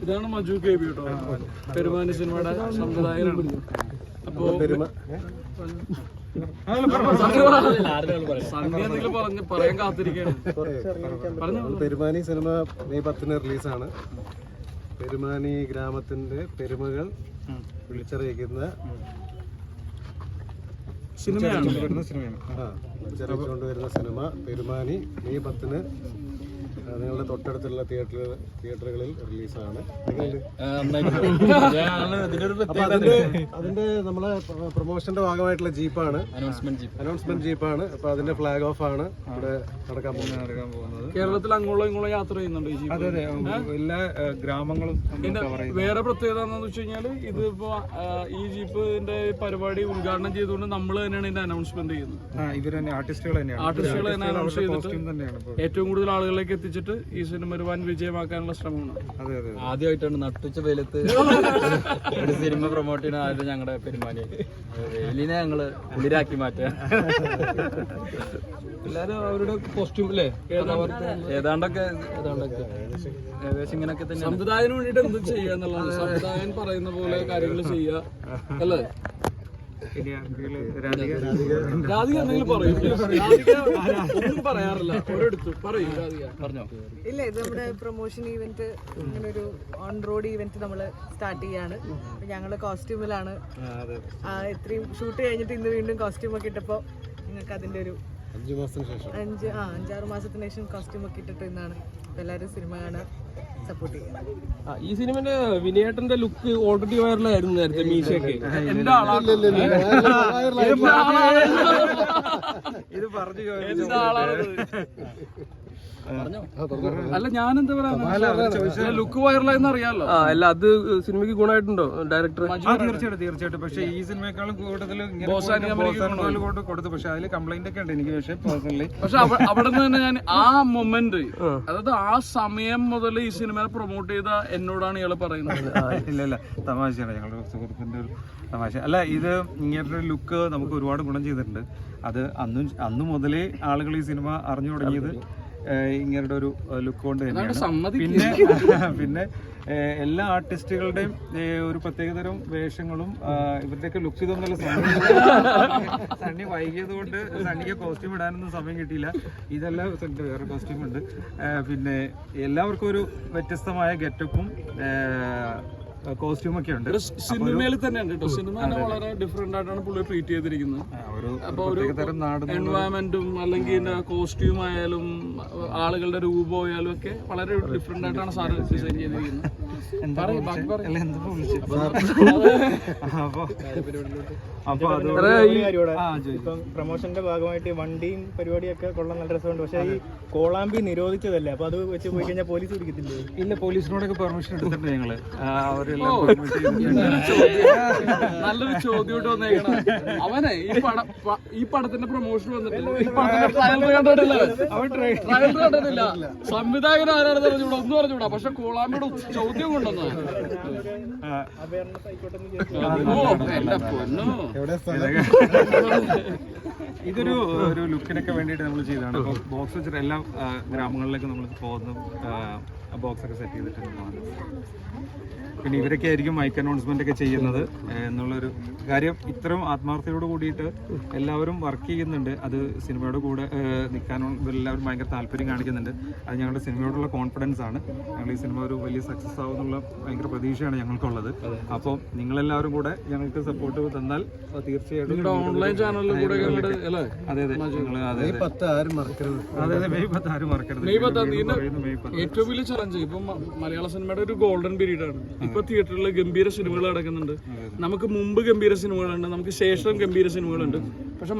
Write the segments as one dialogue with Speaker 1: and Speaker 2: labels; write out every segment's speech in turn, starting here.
Speaker 1: ഇതാണ് Maju K B കേട്ടോ, പെരുമാനി സിനിമയുടെ സംവിധായകനാണ്. അപ്പോ പറയാൻ കാത്തിരിക്കുകയാണ്.
Speaker 2: Perumani cinema May 10 റിലീസാണ്. പെരുമാനി ഗ്രാമത്തിന്റെ പെരുമകൾ വിളിച്ചറിയിക്കുന്ന
Speaker 1: സിനിമയാണ്.
Speaker 2: വിളിച്ചറിയിച്ചുകൊണ്ടുവരുന്ന സിനിമ പെരുമാനി മെയ് 10 നിങ്ങളുടെ തൊട്ടടുത്തുള്ള തിയേറ്ററുകളിൽ റിലീസാണ്. അതിന്റെ നമ്മളെ പ്രൊമോഷന്റെ ഭാഗമായിട്ടുള്ള ജീപ്പാണ്, അനൗൺസ്മെന്റ് ജീപ്പാണ്. അപ്പൊ അതിന്റെ ഫ്ലാഗ് ഓഫ് ആണ് ഇവിടെ നടക്കാൻ പോകുന്നത്.
Speaker 1: കേരളത്തിൽ അങ്ങോളം ഇങ്ങോളം യാത്ര ചെയ്യുന്നുണ്ട് ഈ ജീപ്പ്.
Speaker 3: എല്ലാ ഗ്രാമങ്ങളും.
Speaker 1: വേറെ പ്രത്യേകത എന്താണെന്ന് വെച്ച് കഴിഞ്ഞാൽ ഇതിപ്പോ ഈ ജീപ്പിന്റെ പരിപാടി ഉദ്ഘാടനം ചെയ്തുകൊണ്ട് നമ്മൾ തന്നെയാണ് ഇതിന്റെ അനൗൺസ്മെന്റ് ചെയ്യുന്നത്. ആർട്ടിസ്റ്റുകൾ തന്നെ അനൗൺസ് ചെയ്തിട്ട് ഏറ്റവും കൂടുതൽ ആളുകളിലേക്ക് എത്തിച്ചിട്ട് ഈ സിനിമ ഒരു വൻ വിജയമാക്കാനുള്ള ശ്രമമാണ്.
Speaker 4: ആദ്യമായിട്ടാണ് നട്ടുച്ച വെയിലത്ത് ഒരു സിനിമ പ്രൊമോട്ട് ചെയ്യുന്ന ആദ്യം ഞങ്ങളുടെ പെരുമാനി. വെയിലിനെ ഞങ്ങള് കുളിരാക്കി മാറ്റുക. എല്ലാരും അവരുടെ കോസ്റ്റ്യൂം അല്ലേ ഏതാണ്ടൊക്കെ ഏകദേശം ഇങ്ങനെയൊക്കെ തന്നെ.
Speaker 1: സംവിധായകന് വേണ്ടിട്ട് എന്തും ചെയ്യുക എന്നുള്ളതാണ്. സംവിധായകൻ പറയുന്ന പോലെ കാര്യങ്ങൾ ചെയ്യുക അല്ലേ. രാധിക എന്തെങ്കിലും പറയും? ഒന്നും പറയാറില്ല. ഒരിടത്ത് പറയും രാധിക. പറഞ്ഞോ.
Speaker 5: ഇല്ല, ഇത് നമ്മുടെ പ്രൊമോഷൻ ഈവന്റ്, ഇങ്ങനെ ഒരു ഓൺ റോഡ് ഈവന്റ് നമ്മൾ സ്റ്റാർട്ട് ചെയ്യാണ്. ഞങ്ങള് കോസ്റ്റ്യൂമിലാണ്. ഇത്രയും ഷൂട്ട് കഴിഞ്ഞിട്ട് ഇന്ന് വീണ്ടും കോസ്റ്റ്യൂം ഒക്കെ ഇട്ടപ്പോ നിങ്ങൾക്ക് അതിന്റെ ഒരു 5-6 മാസത്തിന് ശേഷം കോസ്റ്റ്യൂം ഒക്കെ ഇട്ടിട്ട് ഇന്നാണ് എല്ലാവരും സിനിമ കാണാൻ സപ്പോർട്ട് ചെയ്യുന്നത്.
Speaker 6: ഈ സിനിമന്റെ വിനയേട്ടന്റെ ലുക്ക് ഓൾറെഡി വൈറലായിരുന്നു നേരത്തെ, മീശയൊക്കെ.
Speaker 1: എന്റെ ആളാണ്.
Speaker 3: ഇത് പറഞ്ഞു
Speaker 1: അല്ല, ഞാനെന്താ പറയാ, ലുക്ക് വൈറലായെന്ന് അറിയാലോ.
Speaker 6: അല്ല, അത് സിനിമയ്ക്ക് ഗുണമായിട്ടുണ്ടോ ഡയറക്ടർ?
Speaker 3: തീർച്ചയായിട്ടും. പക്ഷെ ഈ സിനിമയെക്കാളും കൂടുതൽ കൊടുത്തു. പക്ഷെ അതിൽ കംപ്ലൈന്റ് ഒക്കെ ഉണ്ട് എനിക്ക്.
Speaker 1: പക്ഷെ അവിടെ നിന്ന് തന്നെ ഞാൻ ആ മൊമെന്റ്, അതായത് ആ സമയം മുതൽ ഈ സിനിമയെ പ്രൊമോട്ട് ചെയ്ത എന്നോടാണ് ഇയാള് പറയുന്നത്.
Speaker 3: ഇല്ല തമാശയാണ്, ഞങ്ങളുടെ സുഹൃത്തിന്റെ ഒരു തമാശ. അല്ല, ഇത് ഇങ്ങനത്തെ ഒരു ലുക്ക് നമുക്ക് ഒരുപാട് ഗുണം ചെയ്തിട്ടുണ്ട്. അത് അന്നു മുതലേ ആളുകൾ ഈ സിനിമ അറിഞ്ഞു തുടങ്ങിയത് ഇങ്ങനത്തെ ഒരു ലുക്ക് കൊണ്ട് തന്നെയാണ്. പിന്നെ എല്ലാ ആർട്ടിസ്റ്റുകളുടെയും ഒരു പ്രത്യേകതരം വേഷങ്ങളും ഇവരുടെയൊക്കെ ലുക്ക് ഇതൊന്നല്ല. സണ്ണി വൈകിയത് കൊണ്ട് സണ്ണിക്ക് കോസ്റ്റ്യൂം ഇടാനൊന്നും സമയം കിട്ടിയില്ല. ഇതെല്ലാം വേറെ കോസ്റ്റ്യൂം ഉണ്ട്. പിന്നെ എല്ലാവർക്കും ഒരു വ്യത്യസ്തമായ ഗെറ്റപ്പും കോസ്റ്റ്യൂം ഒക്കെ ഉണ്ട്.
Speaker 1: സിനിമയിൽ തന്നെയുണ്ട് കേട്ടോ. സിനിമ വളരെ ഡിഫറെന്റ് ആയിട്ടാണ് പുള്ളി ട്രീറ്റ് ചെയ്തിരിക്കുന്നത്. അപ്പൊ ഒരു എൻവയറമെന്റും അല്ലെങ്കിൽ കോസ്റ്റ്യൂം ആയാലും ആളുകളുടെ രൂപം ആയാലും ഒക്കെ വളരെ ഡിഫറെന്റ് ആയിട്ടാണ് സാർ ഡിസൈൻ ചെയ്തിരിക്കുന്നത്.
Speaker 7: ഇപ്പം പ്രൊമോഷന്റെ ഭാഗമായിട്ട് വണ്ടിയും പരിപാടിയൊക്കെ കൊള്ളാൻ നല്ല രസമുണ്ട്. പക്ഷെ ഈ കോളാമ്പി നിരോധിച്ചതല്ലേ, അപ്പൊ അത് വെച്ച് പോയി കഴിഞ്ഞാൽ പോലീസ് പിടിക്കത്തില്ലേ?
Speaker 3: ഇല്ല, പോലീസിനോടൊക്കെ പെർമിഷൻ എടുത്തിട്ടുണ്ട് ഞങ്ങള്.
Speaker 1: നല്ലൊരു ചോദ്യം വന്നേക്കണം. അവനെ ഈ പടത്തിന്റെ പ്രൊമോഷൻ വന്നിട്ടില്ല, ഈ പടത്തിന്റെ ട്രയൽ കണ്ടിട്ടില്ല, സംവിധായകൻ ആരാണെന്ന് പറഞ്ഞൂടാ, ഒന്നും പറഞ്ഞൂടാ. പക്ഷെ കോളാമ്പിയുടെ ചോദ്യം കൊണ്ടുവന്ന എന്റെ പൊന്നോ.
Speaker 3: ഇതൊരു ലുക്കിനൊക്കെ വേണ്ടിയിട്ട് നമ്മൾ ചെയ്തതാണ്. ഇപ്പോൾ ബോക്സ് വെച്ചിട്ട് എല്ലാ ഗ്രാമങ്ങളിലേക്കും നമ്മൾ പോകുന്ന ബോക്സൊക്കെ സെറ്റ് ചെയ്തിട്ടുണ്ട്. പിന്നെ ഇവരൊക്കെ ആയിരിക്കും മൈക്ക് അനൗൺസ്മെന്റ് ഒക്കെ ചെയ്യുന്നത് എന്നുള്ളൊരു കാര്യം. ഇത്രയും ആത്മാർത്ഥതയോട് കൂടിയിട്ട് എല്ലാവരും വർക്ക് ചെയ്യുന്നുണ്ട്. അത് സിനിമയുടെ കൂടെ നിൽക്കാനുള്ള എല്ലാവരും ഭയങ്കര താല്പര്യം കാണിക്കുന്നുണ്ട്. അത് ഞങ്ങളുടെ സിനിമയോടുള്ള കോൺഫിഡൻസ് ആണ്. ഞങ്ങൾ ഈ സിനിമ ഒരു വലിയ സക്സസ് ആവുമെന്നുള്ള ഭയങ്കര പ്രതീക്ഷയാണ് ഞങ്ങൾക്കുള്ളത്. അപ്പോൾ നിങ്ങളെല്ലാവരും കൂടെ ഞങ്ങൾക്ക് സപ്പോർട്ട് തന്നാൽ തീർച്ചയായിട്ടും
Speaker 1: ഓൺലൈൻ ചാനലിൽ കൂടെ
Speaker 3: അതെ
Speaker 1: മെയ് 10
Speaker 3: ആരും മറക്കരുത്.
Speaker 1: മെയ് 10 ഏറ്റവും വലിയ ചലഞ്ച്. ഇപ്പം മലയാള സിനിമയുടെ ഒരു ഗോൾഡൻ പീരീഡ് ആണ്. ഇപ്പൊ തിയേറ്ററിൽ ഗംഭീര സിനിമകൾ നടക്കുന്നുണ്ട്. നമുക്ക് മുമ്പ് ഗംഭീര സിനിമകളുണ്ട്, നമുക്ക് ശേഷം ഗംഭീര സിനിമകളുണ്ട്. പക്ഷെ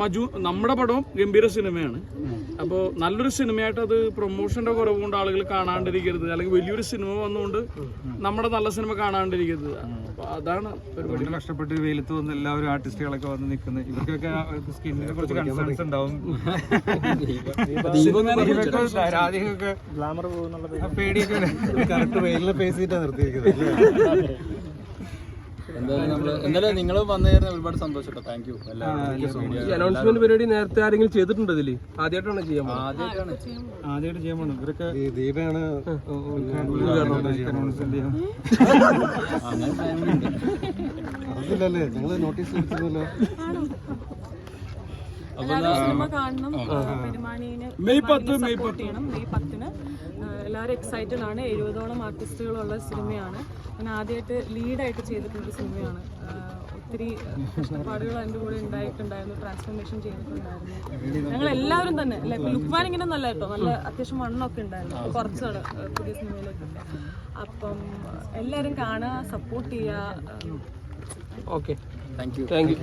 Speaker 1: നമ്മുടെ പടവും ഗംഭീര സിനിമയാണ്. അപ്പോൾ നല്ലൊരു സിനിമയായിട്ട് അത് പ്രൊമോഷന്റെ കുറവ് കൊണ്ട് ആളുകൾ കാണാണ്ടിരിക്കരുത്, അല്ലെങ്കിൽ വലിയൊരു സിനിമ വന്നുകൊണ്ട് നമ്മുടെ നല്ല സിനിമ കാണാണ്ടിരിക്കരുത്. അതാണ്
Speaker 3: ഒരുപാട് കഷ്ടപ്പെട്ട് വെയിലത്ത് വന്ന് എല്ലാവരും ആർട്ടിസ്റ്റുകളൊക്കെ വന്ന് നിൽക്കുന്നത്. ഇവർക്കൊക്കെ സ്കിന്നിനെ കുറിച്ച് കൺസേൺസ് ഉണ്ടാവും. രാധികയൊക്കെ
Speaker 7: ഗ്ലാമർ പോകുന്നുള്ള
Speaker 3: പേടിയൊക്കെ
Speaker 2: കറക്റ്റ് വെയിലിനെ പേസ് ചെയ്തിട്ടാണ് നിർത്തിയിരിക്കുന്നത്.
Speaker 4: എന്തായാലും നിങ്ങൾ വന്നു കയറുന്ന ഒരുപാട് സന്തോഷം കേട്ടോ. താങ്ക് യു
Speaker 6: ഈ അനൗൺസ്മെന്റ് പരിപാടി നേരത്തെ ആരെങ്കിലും ചെയ്തിട്ടുണ്ടോ ഇതില്? ആദ്യമായിട്ടാണ് ചെയ്യാൻ പോകുന്നത്?
Speaker 3: ആദ്യമായിട്ട് ചെയ്യാൻ പോകണം. ഇവരൊക്കെ
Speaker 2: ഈ ദീപയാണ് അറിയില്ലല്ലേ, നിങ്ങൾ നോട്ടീസ് കൊടുത്തില്ലല്ലോ.
Speaker 8: സിനിമ കാണണം, പെരുമാനീനെ സപ്പോർട്ട് ചെയ്യണം. മെയ് 10-ന് എല്ലാവരും എക്സൈറ്റഡ് ആണ്. 70ഓളം ആർട്ടിസ്റ്റുകളുള്ള സിനിമയാണ്. ഞാൻ ആദ്യമായിട്ട് ലീഡായിട്ട് ചെയ്തിട്ടുള്ളൊരു സിനിമയാണ്. ഒത്തിരി കഷ്ടപ്പാടുകൾ അതിൻ്റെ കൂടെ ഉണ്ടായിട്ടുണ്ടായിരുന്നു, ട്രാൻസ്ഫോർമേഷൻ ചെയ്തിട്ടുണ്ടായിരുന്നു. ഞങ്ങൾ എല്ലാവരും തന്നെ അല്ല, ലുക്മാൻ ഇങ്ങനെ നല്ല കേട്ടോ, നല്ല അത്യാവശ്യം മണ്ണൊക്കെ ഉണ്ടായിരുന്നു കുറച്ചാണ് പുതിയ സിനിമയിലേക്കൊക്കെ. അപ്പം എല്ലാവരും കാണുക, സപ്പോർട്ട് ചെയ്യുക.
Speaker 6: Okay,
Speaker 4: thank you.
Speaker 6: Thank you.